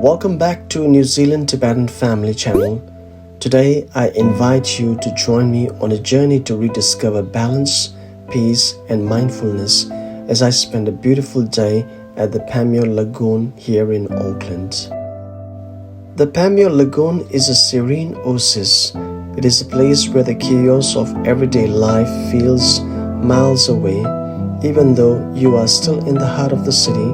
Welcome back to New Zealand Tibetan Family Channel. Today, I invite you to join me on a journey to rediscover balance, peace, and mindfulness as I spend a beautiful day at the Pamio Lagoon here in Auckland. The Pamio Lagoon is a serene oasis. It is a place where the chaos of everyday life feels miles away, even though you are still in the heart of the city.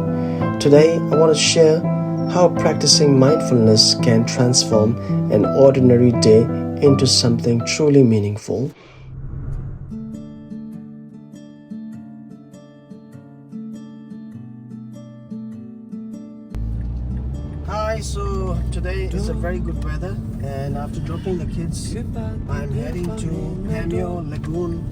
Today, I want to share how practicing mindfulness can transform an ordinary day into something truly meaningful. Hi, so today is a very good weather, and after dropping the kids, I'm heading to Pamio Lagoon.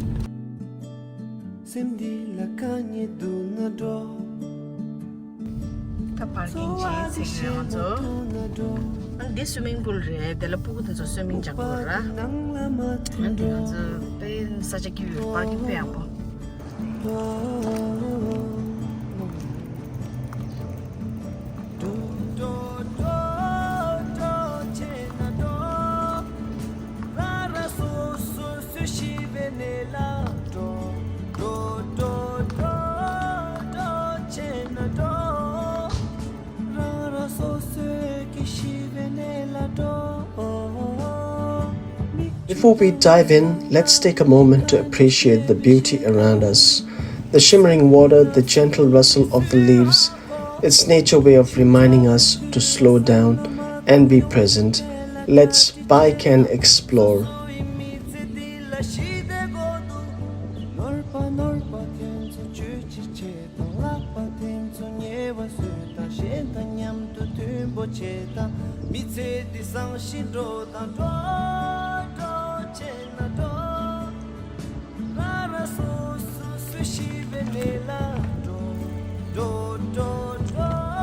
Parking change and this swimming pool the swimming jakura and pay such a cute parking pay. Before we dive in, let's take a moment to appreciate the beauty around us. The shimmering water, the gentle rustle of the leaves, it's nature's way of reminding us to slow down and be present. Let's bike and explore.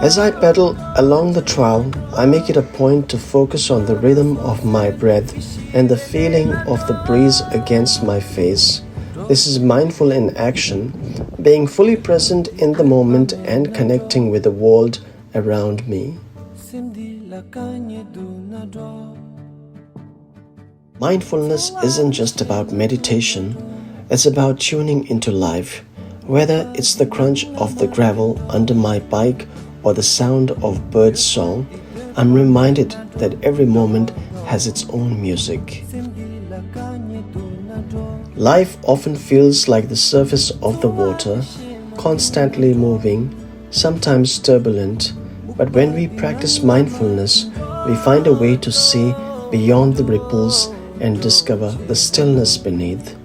As I pedal along the trail, I make it a point to focus on the rhythm of my breath and the feeling of the breeze against my face. This is mindful in action, being fully present in the moment and connecting with the world around me. Mindfulness isn't just about meditation, it's about tuning into life. Whether it's the crunch of the gravel under my bike or the sound of birds' song, I'm reminded that every moment has its own music. Life often feels like the surface of the water, constantly moving, sometimes turbulent, but when we practice mindfulness, we find a way to see beyond the ripples and discover the stillness beneath.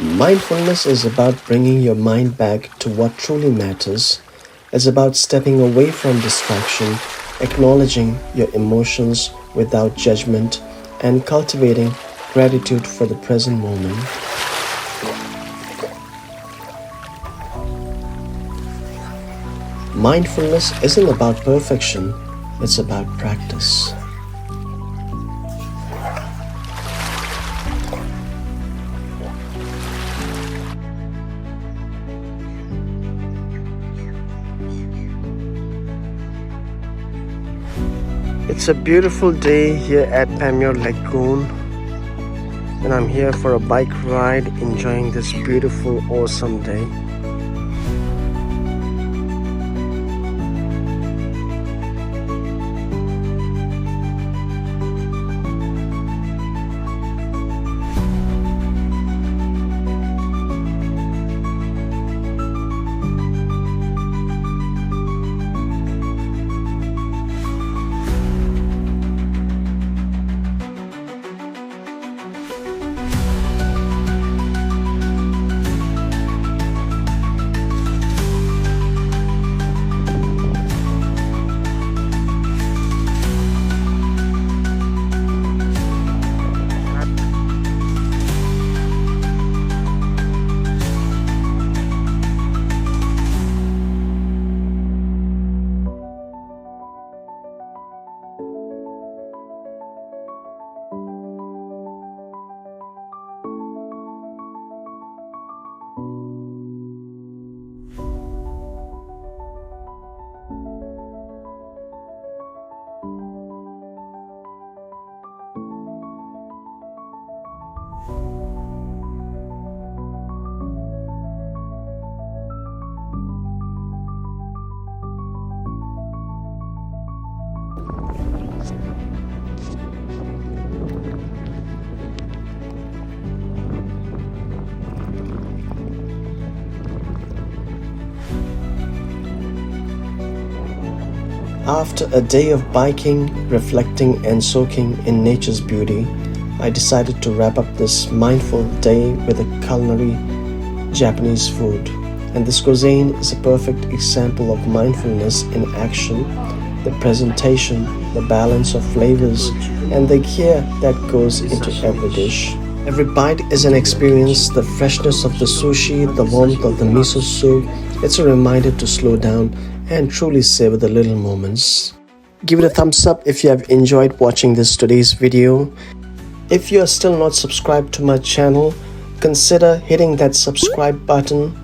Mindfulness is about bringing your mind back to what truly matters. It's about stepping away from distraction, acknowledging your emotions without judgment, and cultivating gratitude for the present moment. Mindfulness isn't about perfection, it's about practice. It's a beautiful day here at Pamio Lagoon, and I'm here for a bike ride, enjoying this beautiful, awesome day. After a day of biking, reflecting, and soaking in nature's beauty, I decided to wrap up this mindful day with a culinary Japanese food. And this cuisine is a perfect example of mindfulness in action. The presentation, the balance of flavors, and the care that goes into every dish. Every bite is an experience, the freshness of the sushi, the warmth of the miso soup. It's a reminder to slow down and truly savor the little moments. Give it a thumbs up if you have enjoyed watching this today's video. If you are still not subscribed to my channel, consider hitting that subscribe button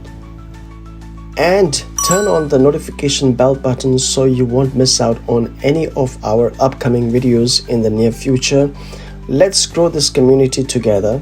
and turn on the notification bell button so you won't miss out on any of our upcoming videos in the near future. Let's grow this community together.